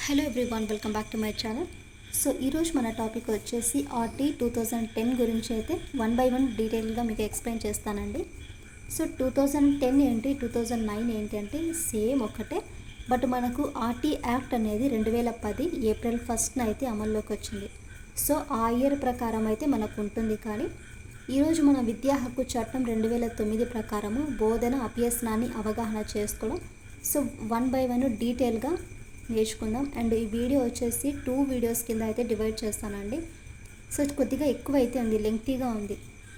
Hello everyone, welcome back to my channel. So ఈరోజు మన topic వచ్చేసి ఆర్టీ 2010 గురించి అయితే వన్ బై వన్ డీటెయిల్గా మీకు ఎక్స్ప్లెయిన్ చేస్తానండి. సో 2010 ఏంటి, 2009 ఏంటి అంటే సేమ్ ఒకటే. బట్ మనకు ఆర్టీ యాక్ట్ అనేది 2010 ఏప్రిల్ 1న అయితే అమల్లోకి వచ్చింది. సో ఆ ఇయర్ ప్రకారం అయితే మనకు ఉంటుంది. కానీ ఈరోజు మన విద్యా హక్కు చట్టం 2009 ప్రకారము బోధన అభ్యసనాన్ని అవగాహన చేసుకోవడం. సో వన్ బై వన్ డీటెయిల్గా నేర్చుకుందాం. అండ్ ఈ వీడియో వచ్చేసి 2 వీడియోస్ కింద అయితే డివైడ్ చేస్తానండి. సో కొద్దిగా ఎక్కువ అయితే ఉంది, లెంగ్తీగా ఉంది.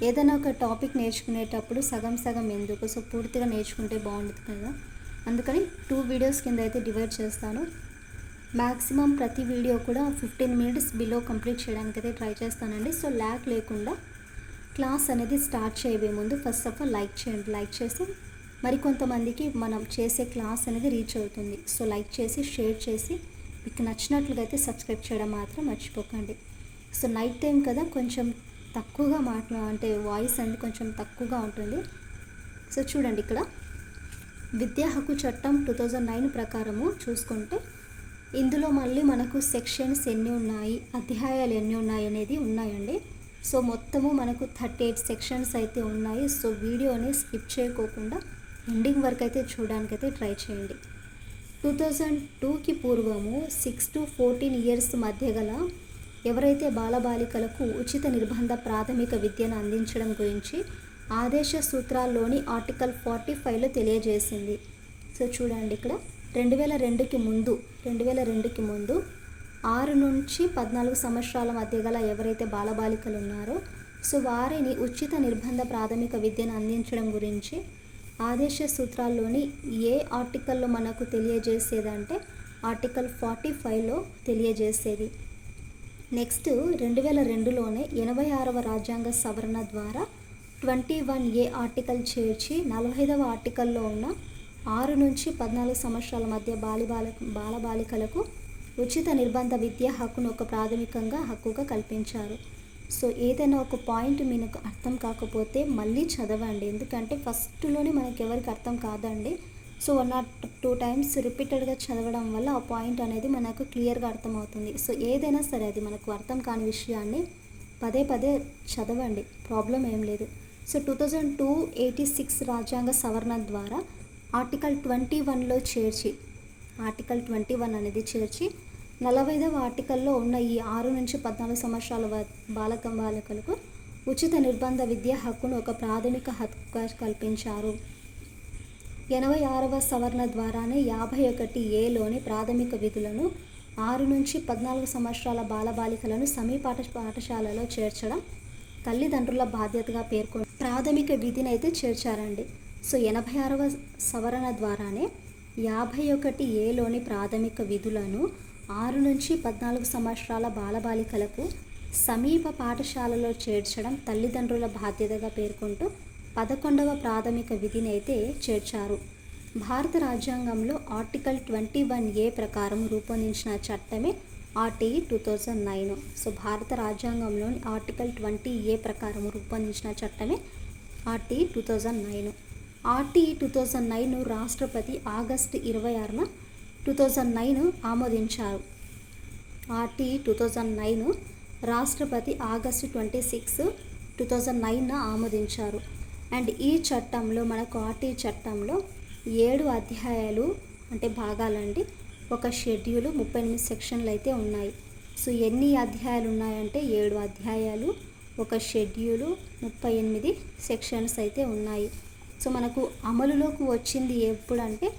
ఏదైనా ఒక టాపిక్ నేర్చుకునేటప్పుడు సగం సగం ఎందుకు, సో పూర్తిగా నేర్చుకుంటే బాగుంటుంది కదా. అందుకని 2 వీడియోస్ కింద అయితే డివైడ్ చేస్తాను. మ్యాక్సిమం ప్రతి వీడియో కూడా 15 మినిట్స్ బిలో కంప్లీట్ చేయడానికి అయితే ట్రై చేస్తానండి. సో ల్యాక్ లేకుండా క్లాస్ అనేది స్టార్ట్ చేయబోయే ముందు ఫస్ట్ ఆఫ్ ఆల్ లైక్ చేయండి. లైక్ చేసి మరికొంతమందికి మనం చేసే క్లాస్ అనేది రీచ్ అవుతుంది. సో లైక్ చేసి షేర్ చేసి మీకు నచ్చినట్లుగా అయితే సబ్స్క్రైబ్ చేయడం మాత్రం మర్చిపోకండి. సో నైట్ టైం కదా, కొంచెం తక్కువగా అంటే వాయిస్ అనేది కొంచెం తక్కువగా ఉంటుంది. సో చూడండి, ఇక్కడ విద్యా హక్కు చట్టం 2009 ప్రకారము చూసుకుంటే ఇందులో మళ్ళీ మనకు సెక్షన్స్ ఎన్ని ఉన్నాయి, అధ్యాయాలు ఎన్ని ఉన్నాయి అనేది ఉన్నాయండి. సో మొత్తము మనకు 38 సెక్షన్స్ అయితే ఉన్నాయి. సో వీడియోని స్కిప్ చేయకోకుండా ఎండింగ్ వరకు అయితే చూడడానికైతే ట్రై చేయండి. 2002కి పూర్వము 6 to 14 ఇయర్స్ మధ్య గల ఎవరైతే బాలబాలికలకు ఉచిత నిర్బంధ ప్రాథమిక విద్యను అందించడం గురించి ఆదేశ సూత్రాల్లోని ఆర్టికల్ 45లో తెలియజేసింది. సో చూడండి, ఇక్కడ 2002కి ముందు 6 నుంచి 14 సంవత్సరాల మధ్య గల ఎవరైతే బాలబాలికలు ఉన్నారో సో వారిని ఉచిత నిర్బంధ ప్రాథమిక విద్యను అందించడం గురించి ఆదేశ సూత్రాల్లోని ఏ ఆర్టికల్లో మనకు తెలియజేసేదంటే ఆర్టికల్ 45లో తెలియజేసేది. నెక్స్ట్ 2002లోనే 86వ రాజ్యాంగ సవరణ ద్వారా 21A ఆర్టికల్ చేర్చి 45వ ఆర్టికల్లో ఉన్న 6 నుంచి 14 సంవత్సరాల మధ్య బాలబాలికలకు ఉచిత నిర్బంధ విద్యా హక్కును ఒక ప్రాథమికంగా హక్కుగా కల్పించారు. సో ఏదైనా ఒక పాయింట్ మీకు అర్థం కాకపోతే మళ్ళీ చదవండి, ఎందుకంటే ఫస్ట్లోనే మనకి ఎవరికి అర్థం కాదండి. సో 1 or 2 టైమ్స్ రిపీటెడ్గా చదవడం వల్ల ఆ పాయింట్ అనేది మనకు క్లియర్గా అర్థమవుతుంది. సో ఏదైనా సరే అది మనకు అర్థం కాని విషయాన్ని పదే చదవండి, ప్రాబ్లం ఏం లేదు. సో 2002-86 రాజ్యాంగ సవరణ ద్వారా ఆర్టికల్ 21లో చేర్చి ఆర్టికల్ 21 అనేది చేర్చి 45వ ఆర్టికల్లో ఉన్న ఈ 6 నుంచి 14 సంవత్సరాల బాలికలకు ఉచిత నిర్బంధ విద్యా హక్కును ఒక ప్రాథమిక హక్కుగా కల్పించారు. 86వ సవరణ ద్వారానే 51Aలోని ప్రాథమిక విధులను 6 నుంచి 14 సంవత్సరాల బాలబాలికలను సమీప పాఠశాలలో చేర్చడం తల్లిదండ్రుల బాధ్యతగా పేర్కొని ప్రాథమిక విధిని అయితే చేర్చారండి. సో 86వ సవరణ ద్వారానే 51Aలోని ప్రాథమిక విధులను 6 నుంచి 14 సంవత్సరాల బాలబాలికలకు సమీప పాఠశాలలో చేర్చడం తల్లిదండ్రుల బాధ్యతగా పేర్కొంటూ 11వ ప్రాథమిక విధిని అయితే చేర్చారు. భారత రాజ్యాంగంలో ఆర్టికల్ 21A ప్రకారం రూపొందించిన చట్టమే ఆర్టీ 2009. సో భారత రాజ్యాంగంలోని ఆర్టికల్ 20A ప్రకారం రూపొందించిన చట్టమే ఆర్టీ 2009. ఆర్టీ 2009 రాష్ట్రపతి ఆగస్టు 26న 2009 ఆమోదించారు. ఆర్టీ 2009 రాష్ట్రపతి ఆగస్టు 26, 2009న ఆమోదించారు. అండ్ ఈ చట్టంలో మనకు ఆర్టీ చట్టంలో 7 అధ్యాయాలు అంటే భాగాలండి, ఒక షెడ్యూలు, 38 సెక్షన్లు అయితే ఉన్నాయి. సో ఎన్ని అధ్యాయాలు ఉన్నాయంటే 7 అధ్యాయాలు, ఒక షెడ్యూలు, 38 సెక్షన్స్ అయితే ఉన్నాయి. సో మనకు అమలులోకి వచ్చింది ఎప్పుడంటే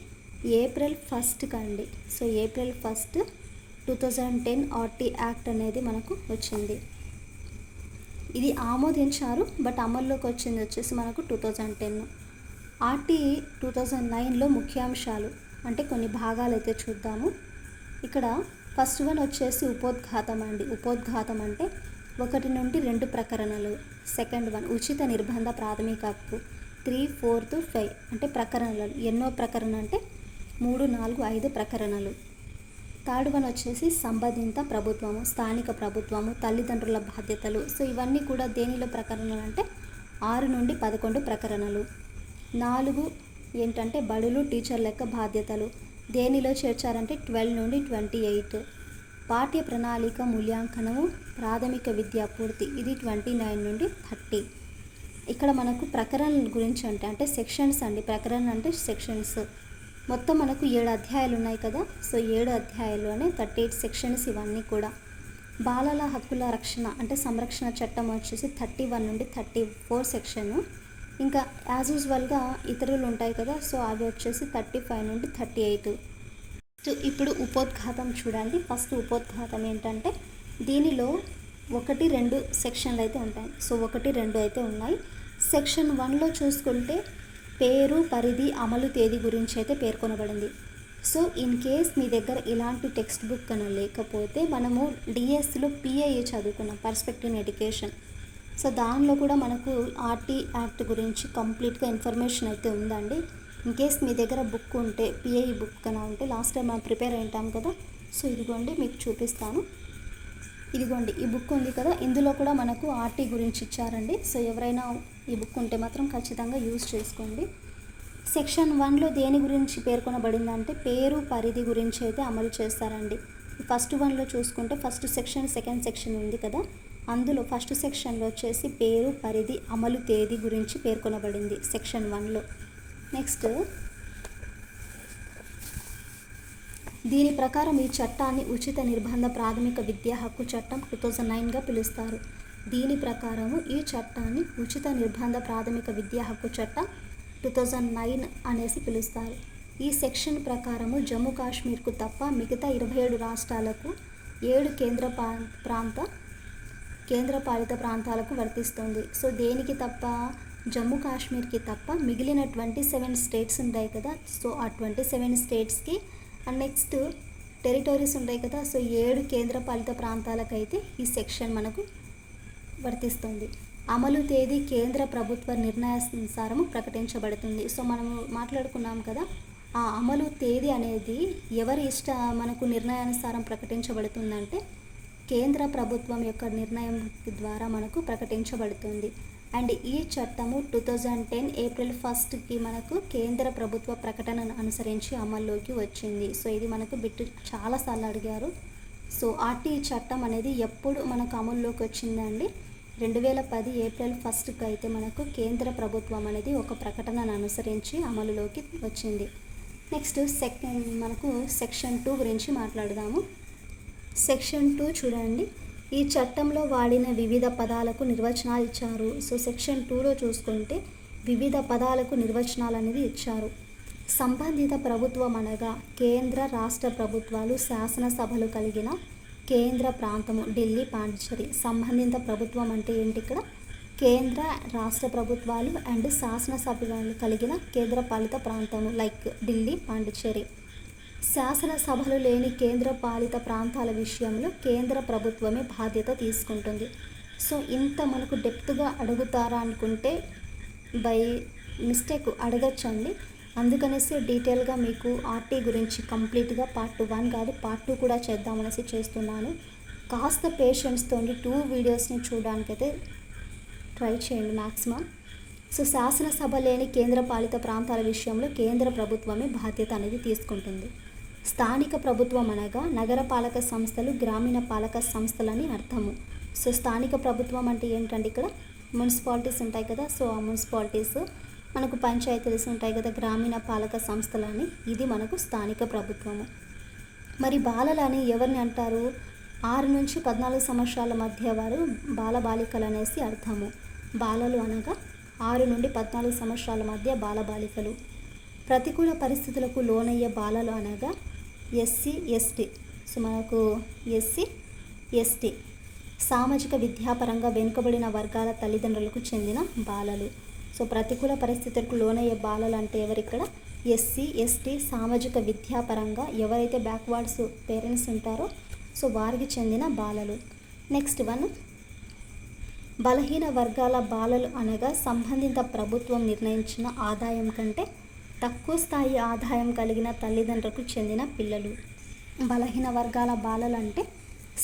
ఏప్రిల్ 1 కండి. సో ఏప్రిల్ 1, 2010 ఆర్టీ యాక్ట్ అనేది మనకు వచ్చింది. ఇది ఆమోదించారు, బట్ అమల్లోకి వచ్చింది వచ్చేసి మనకు 2010. ఆర్టీ 2009లో ముఖ్యాంశాలు అంటే కొన్ని భాగాలు అయితే చూద్దాము. ఇక్కడ ఫస్ట్ వన్ వచ్చేసి ఉపోద్ఘాతం అండి. ఉపోద్ఘాతం అంటే 1 నుండి 2 ప్రకరణలు. సెకండ్ వన్ ఉచిత నిర్బంధ ప్రాథమిక హక్కు 3, 4, 5 అంటే ప్రకరణలు. ఎన్నో ప్రకరణ అంటే 3, 4, 5 ప్రకరణలు. థర్డ్ వన్ వచ్చేసి సంబంధిత ప్రభుత్వము, స్థానిక ప్రభుత్వము, తల్లిదండ్రుల బాధ్యతలు. సో ఇవన్నీ కూడా దేనిలో ప్రకరణలు అంటే 6 నుండి 11 ప్రకరణలు. 4 ఏంటంటే బడులు, టీచర్ల యొక్క బాధ్యతలు. దేనిలో చేర్చారంటే 12 నుండి 28. పాఠ్య ప్రణాళిక మూల్యాంకనము ప్రాథమిక విద్యా పూర్తి ఇది 29 నుండి 30. ఇక్కడ మనకు ప్రకరణల గురించి అంటే సెక్షన్స్ అండి. ప్రకరణ అంటే సెక్షన్స్. మొత్తం మనకు 7 అధ్యాయాలు ఉన్నాయి కదా. సో 7 అధ్యాయాల్లోనే 38 సెక్షన్స్ ఇవన్నీ కూడా. బాలల హక్కుల రక్షణ అంటే సంరక్షణ చట్టం వచ్చేసి 31 నుండి 34 సెక్షన్. ఇంకా యాజ్ యూజువల్గా ఇతరులు ఉంటాయి కదా. సో అవి వచ్చేసి 35 నుండి 38. సో ఇప్పుడు ఉపోద్ఘాతం చూడండి. ఫస్ట్ ఉపోద్ఘాతం ఏంటంటే దీనిలో 1, 2 సెక్షన్లు అయితే ఉంటాయి. సో 1, 2 అయితే ఉన్నాయి. సెక్షన్ 1లో చూసుకుంటే పేరు, పరిధి, అమలు తేదీ గురించి అయితే పేర్కొనబడింది. సో ఇన్ కేస్ మీ దగ్గర ఇలాంటి టెక్స్ట్ బుక్ కన్నా లేకపోతే మనము డిఎస్సిలో పిఐఏ చదువుకున్నాం, పర్స్పెక్టివ్ ఇన్ ఎడ్యుకేషన్. సో దానిలో కూడా మనకు ఆర్టీ యాక్ట్ గురించి కంప్లీట్గా ఇన్ఫర్మేషన్ అయితే ఉందండి. ఇన్ కేస్ మీ దగ్గర బుక్ ఉంటే పిఐఈ బుక్ కన్నా ఉంటే లాస్ట్ టైం మనం ప్రిపేర్ అయింటాం కదా. సో ఇదిగోండి మీకు చూపిస్తాను. ఇదిగోండి ఈ బుక్ ఉంది కదా. ఇందులో కూడా మనకు ఆర్టీ గురించి ఇచ్చారండి. సో ఎవరైనా ఈ బుక్ ఉంటే మాత్రం ఖచ్చితంగా యూజ్ చేసుకోండి. సెక్షన్ 1లో దేని గురించి పేర్కొనబడిందంటే పేరు, పరిధి గురించి అయితే అమలు చేస్తారండి. ఫస్ట్ 1లో చూసుకుంటే ఫస్ట్ సెక్షన్, సెకండ్ సెక్షన్ ఉంది కదా. అందులో ఫస్ట్ సెక్షన్లో వచ్చేసి పేరు, పరిధి, అమలు తేదీ గురించి పేర్కొనబడింది సెక్షన్ 1లో. నెక్స్ట్ దీని ప్రకారం ఈ చట్టాన్ని ఉచిత నిర్బంధ ప్రాథమిక విద్యా హక్కు చట్టం 2009గా పిలుస్తారు. దీని ప్రకారము ఈ చట్టాన్ని ఉచిత నిర్బంధ ప్రాథమిక విద్యా హక్కు చట్టం 2009 అనేసి పిలుస్తారు. ఈ సెక్షన్ ప్రకారము జమ్మూ కాశ్మీర్కు తప్ప మిగతా 27 రాష్ట్రాలకు 7 కేంద్రపాలిత ప్రాంతాలకు వర్తిస్తుంది. సో దేనికి తప్ప? జమ్మూ కాశ్మీర్కి తప్ప మిగిలిన 27 స్టేట్స్ ఉంటాయి కదా. సో ఆ 27 స్టేట్స్కి అండ్ నెక్స్ట్ టెరిటరీస్ ఉంటాయి కదా. సో 7 కేంద్రపాలిత ప్రాంతాలకైతే ఈ సెక్షన్ మనకు వర్తిస్తుంది. అమలు తేదీ కేంద్ర ప్రభుత్వ నిర్ణయానుసారం ప్రకటించబడుతుంది. సో మనము మాట్లాడుకున్నాం కదా, ఆ అమలు తేదీ అనేది ఎవరి మనకు నిర్ణయానుసారం ప్రకటించబడుతుందంటే కేంద్ర ప్రభుత్వం యొక్క నిర్ణయం ద్వారా మనకు ప్రకటించబడుతుంది. అండ్ ఈ చట్టము 2010 ఏప్రిల్ 1కి మనకు కేంద్ర ప్రభుత్వ ప్రకటనను అనుసరించి అమల్లోకి వచ్చింది. సో ఇది మనకు బిట్టు చాలాసార్లు అడిగారు. సో ఆర్టీ చట్టం అనేది ఎప్పుడు మనకు అమల్లోకి వచ్చిందండి? 2010 ఏప్రిల్ 1కి అయితే మనకు కేంద్ర ప్రభుత్వం అనేది ఒక ప్రకటనను అనుసరించి అమలులోకి వచ్చింది. నెక్స్ట్ మనకు సెక్షన్ 2 గురించి మాట్లాడదాము. సెక్షన్ 2 చూడండి. ఈ చట్టంలో వాడిన వివిధ పదాలకు నిర్వచనాలు ఇచ్చారు. సో సెక్షన్ 2లో చూసుకుంటే వివిధ పదాలకు నిర్వచనాలు అనేది ఇచ్చారు. సంబంధిత ప్రభుత్వం అనగా కేంద్ర, రాష్ట్ర ప్రభుత్వాలు, శాసనసభలు కలిగిన కేంద్ర ప్రాంతము ఢిల్లీ, పాండిచ్చేరి. సంబంధిత ప్రభుత్వం అంటే ఏంటి? ఇక్కడ కేంద్ర, రాష్ట్ర ప్రభుత్వాలు అండ్ శాసనసభలు కలిగిన కేంద్రపాలిత ప్రాంతము లైక్ ఢిల్లీ, పాండిచ్చేరి. శాసనసభలు లేని కేంద్రపాలిత ప్రాంతాల విషయంలో కేంద్ర ప్రభుత్వమే బాధ్యత తీసుకుంటుంది. సో ఇంత మనకు డెప్త్గా అడుగుతారా అనుకుంటే బై మిస్టేక్ అడగచ్చండి. అందుకనేసి డీటెయిల్గా మీకు ఆర్టీ గురించి కంప్లీట్గా పార్ట్ 1 కాదు పార్ట్ 2 కూడా చేద్దామనేసి చేస్తున్నాను. కాస్త పేషెన్స్తో 2 వీడియోస్ని చూడడానికైతే ట్రై చేయండి మ్యాక్సిమం. సో శాసనసభ లేని కేంద్రపాలిత ప్రాంతాల విషయంలో కేంద్ర ప్రభుత్వమే బాధ్యత అనేది తీసుకుంటుంది. స్థానిక ప్రభుత్వం అనగా నగరపాలక సంస్థలు, గ్రామీణ పాలక సంస్థలని అర్థము. సో స్థానిక ప్రభుత్వం అంటే ఏంటంటే ఇక్కడ మున్సిపాలిటీస్ ఉంటాయి కదా. సో ఆ మున్సిపాలిటీస్ మనకు పంచాయతీలు ఉంటాయి కదా, గ్రామీణ పాలక సంస్థలని, ఇది మనకు స్థానిక ప్రభుత్వము. మరి బాలలని ఎవరిని అంటారు? 6 నుంచి 14 సంవత్సరాల మధ్య వారు బాలబాలికలు అనేసి అర్థము. బాలలు అనగా 6 నుండి 14 సంవత్సరాల మధ్య బాలబాలికలు. ప్రతికూల పరిస్థితులకు లోనయ్యే బాలలు అనగా ఎస్సీ, ఎస్టీ. సో మనకు ఎస్సీ, ఎస్టీ సామాజిక విద్యాపరంగా వెనుకబడిన వర్గాల తల్లిదండ్రులకు చెందిన బాలలు. సో ప్రతికూల పరిస్థితులకు లోనయ్యే బాలలు అంటే ఎవరిక్కడ? ఎస్సీ, ఎస్టీ సామాజిక విద్యాపరంగా ఎవరైతే బ్యాక్వర్డ్స్ పేరెంట్స్ ఉంటారో సో వారికి చెందిన బాలలు. నెక్స్ట్ 1 బలహీన వర్గాల బాలలు అనగా సంబంధిత ప్రభుత్వం నిర్ణయించిన ఆదాయం కంటే తక్కువ స్థాయి ఆదాయం కలిగిన తల్లిదండ్రులకు చెందిన పిల్లలు. బలహీన వర్గాల బాలలు అంటే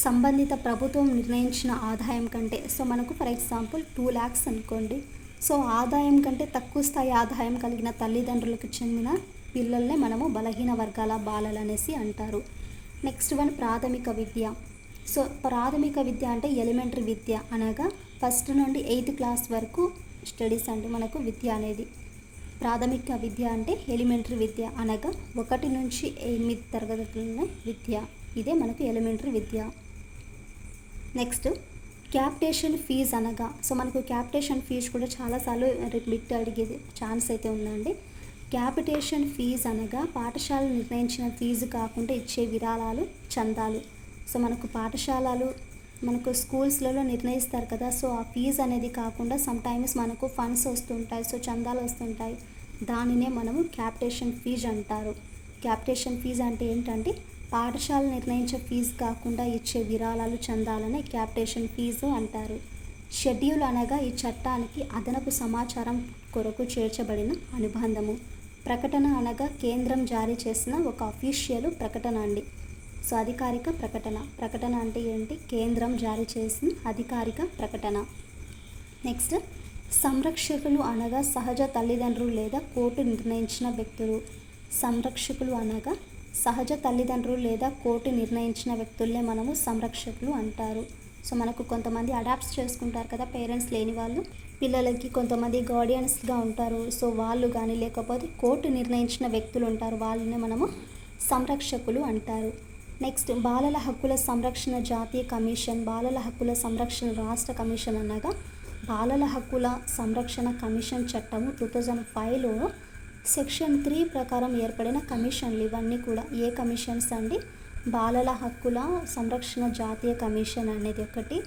సంబంధిత ప్రభుత్వం నిర్ణయించిన ఆదాయం కంటే, సో మనకు ఫర్ ఎగ్జాంపుల్ 2 lakhs అనుకోండి. సో ఆదాయం కంటే తక్కువ స్థాయి ఆదాయం కలిగిన తల్లిదండ్రులకు చెందిన పిల్లల్నే మనము బలహీన వర్గాల బాలలు అనేసి అంటారు. నెక్స్ట్ వన్ ప్రాథమిక విద్య. సో ప్రాథమిక విద్య అంటే ఎలిమెంటరీ విద్య అనగా ఫస్ట్ నుండి 8th క్లాస్ వరకు స్టడీస్ అంటే మనకు విద్య అనేది. ప్రాథమిక విద్య అంటే ఎలిమెంటరీ విద్య అనగా 1 నుంచి 8 తరగతుల విద్య, ఇదే మనకు ఎలిమెంటరీ విద్య. నెక్స్ట్ క్యాపిటేషన్ ఫీజ్ అనగా, సో మనకు క్యాపిటేషన్ ఫీజు కూడా చాలాసార్లు రిపీట్ అడిగేది ఛాన్స్ అయితే ఉందండి. క్యాపిటేషన్ ఫీజు అనగా పాఠశాలలు నిర్ణయించిన ఫీజు కాకుండా ఇచ్చే విరాళాలు, చందాలు. సో మనకు పాఠశాలలు మనకు స్కూల్స్లలో నిర్ణయిస్తారు కదా, సో ఆ ఫీజు అనేది కాకుండా సమ్టైమ్స్ మనకు ఫండ్స్ వస్తుంటాయి, సో చందాలు వస్తుంటాయి, దానినే మనము క్యాపిటేషన్ ఫీజు అంటారు. క్యాపిటేషన్ ఫీజు అంటే ఏంటంటే పాఠశాల నిర్ణయించే ఫీజు కాకుండా ఇచ్చే విరాళాలు, చందాలనే క్యాపిటేషన్ ఫీజు అంటారు. షెడ్యూల్ అనగా ఈ చట్టానికి అదనపు సమాచారం కొరకు చేర్చబడిన అనుబంధము. ప్రకటన అనగా కేంద్రం జారీ చేసిన ఒక అఫీషియల్ ప్రకటన అండి. సో అధికారిక ప్రకటన. ప్రకటన అంటే ఏంటి? కేంద్రం జారీ చేసిన అధికారిక ప్రకటన. నెక్స్ట్ సంరక్షకులు అనగా సహజ తల్లిదండ్రులు లేదా కోర్టు నిర్ణయించిన వ్యక్తులు. సంరక్షకులు అనగా సహజ తల్లిదండ్రులు లేదా కోర్టు నిర్ణయించిన వ్యక్తులనే మనము సంరక్షకులు అంటారు. సో మనకు కొంతమంది అడాప్ట్స్ చేసుకుంటారు కదా పేరెంట్స్ లేని వాళ్ళు, పిల్లలకి కొంతమంది గార్డియన్స్గా ఉంటారు. సో వాళ్ళు కానీ లేకపోతే కోర్టు నిర్ణయించిన వ్యక్తులు ఉంటారు, వాళ్ళనే మనము సంరక్షకులు అంటారు. నెక్స్ట్ బాలల హక్కుల సంరక్షణ జాతీయ కమిషన్, బాలల హక్కుల సంరక్షణ రాష్ట్ర కమిషన్ అనగా బాలల హక్కుల సంరక్షణ కమిషన్ చట్టము 2005లో సెక్షన్ 3 ప్రకారం ఏర్పడిన కమిషన్లు ఇవన్నీ కూడా. ఏ కమిషన్స్ అండి? బాలల హక్కుల సంరక్షణ జాతీయ కమిషన్ అనేది ఒకటి.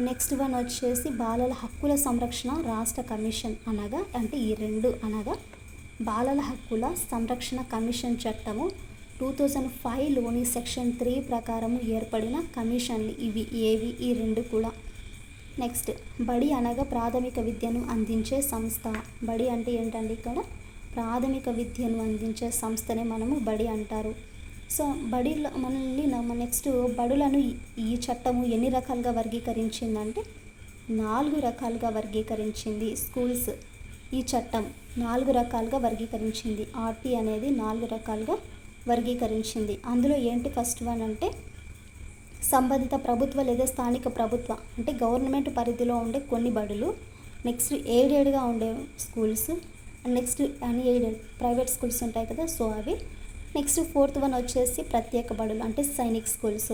నెక్స్ట్ వన్ వచ్చేసి బాలల హక్కుల సంరక్షణ రాష్ట్ర కమిషన్ అనగా అంటే ఈ రెండు అనగా బాలల హక్కుల సంరక్షణ కమిషన్ చట్టము 2005లోని సెక్షన్ 3 ప్రకారం ఏర్పడిన కమిషన్లు ఇవి ఏవి? ఈ రెండు కూడా. నెక్స్ట్ బడి అనగా ప్రాథమిక విద్యను అందించే సంస్థ. బడి అంటే ఏంటండి? ఇక్కడ ప్రాథమిక విద్యను అందించే సంస్థనే మనము బడి అంటారు. సో బడిలో మనల్ని నెక్స్ట్ బడులను ఈ చట్టము ఎన్ని రకాలుగా వర్గీకరించిందంటే 4 రకాలుగా వర్గీకరించింది. స్కూల్స్ ఈ చట్టం 4 రకాలుగా వర్గీకరించింది. ఆర్టీ అనేది 4 రకాలుగా వర్గీకరించింది. అందులో ఏంటి? ఫస్ట్ వన్ అంటే సంబంధిత ప్రభుత్వ లేదా స్థానిక ప్రభుత్వ అంటే గవర్నమెంట్ పరిధిలో ఉండే కొన్ని బడులు. నెక్స్ట్ ఎయిడెడ్గా ఉండే schools, next unaided private schools ఉంటాయి కదా, సో అవి. నెక్స్ట్ 4th వన్ వచ్చేసి ప్రత్యేక బడులు అంటే సైనిక్ స్కూల్స్.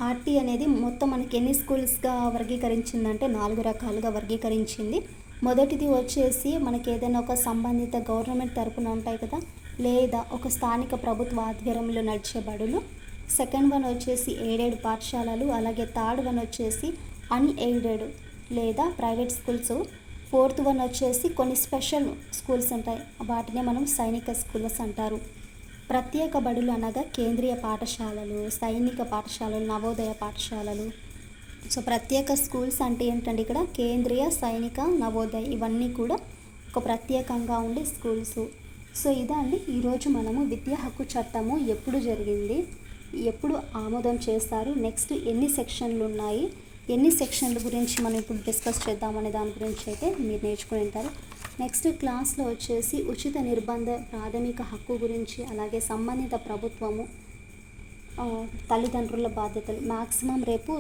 ఆర్టీ అనేది మొత్తం మనకి ఎన్ని స్కూల్స్గా వర్గీకరించిందంటే 4 రకాలుగా వర్గీకరించింది. మొదటిది వచ్చేసి మనకి ఏదైనా ఒక సంబంధిత గవర్నమెంట్ తరపున ఉంటాయి కదా, లేదా ఒక స్థానిక ప్రభుత్వ ఆధ్వర్యంలో నడిచే బడులు. సెకండ్ వన్ వచ్చేసి ఎయిడెడ్ పాఠశాలలు. అలాగే థర్డ్ వన్ వచ్చేసి అన్ఎయిడెడ్ లేదా ప్రైవేట్ స్కూల్స్. 4th వన్ వచ్చేసి కొన్ని స్పెషల్ స్కూల్స్ ఉంటాయి, వాటినే మనం సైనిక స్కూల్స్ అంటారు. ప్రత్యేక బడులు అనగా కేంద్రీయ పాఠశాలలు, సైనిక పాఠశాలలు, నవోదయ పాఠశాలలు. సో ప్రత్యేక స్కూల్స్ అంటే ఏంటంటే ఇక్కడ కేంద్రీయ, సైనిక, నవోదయ ఇవన్నీ కూడా ఒక ప్రత్యేకంగా ఉండే స్కూల్స్. సో ఇదా అండి ఈరోజు మనము విద్యా హక్కు చట్టము ఎప్పుడు జరిగింది, ఎప్పుడు ఆమోదం చేస్తారు, నెక్స్ట్ ఎన్ని సెక్షన్లు ఉన్నాయి, ఎన్ని సెక్షన్ల గురించి మనం ఇప్పుడు డిస్కస్ చేద్దామనే దాని గురించి అయితే మీరు నేర్చుకుని ఉంటారు. నెక్స్ట్ క్లాస్లో వచ్చేసి ఉచిత నిర్బంధ ప్రాథమిక హక్కు గురించి, అలాగే సంబంధిత ప్రభుత్వము, తల్లిదండ్రుల బాధ్యతలు మ్యాక్సిమం రేపు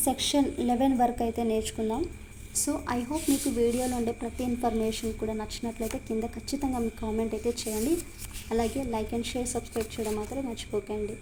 సెక్షన్ 11 వరకు అయితే నేర్చుకుందాం. సో ఐ హోప్ మీకు వీడియోలో ఉండే ప్రతి ఇన్ఫర్మేషన్ కూడా నచ్చినట్లయితే కింద ఖచ్చితంగా మీ కామెంట్ అయితే చేయండి. అలాగే లైక్ అండ్ షేర్, సబ్స్క్రైబ్ చేయడం మాత్రం మర్చిపోకండి.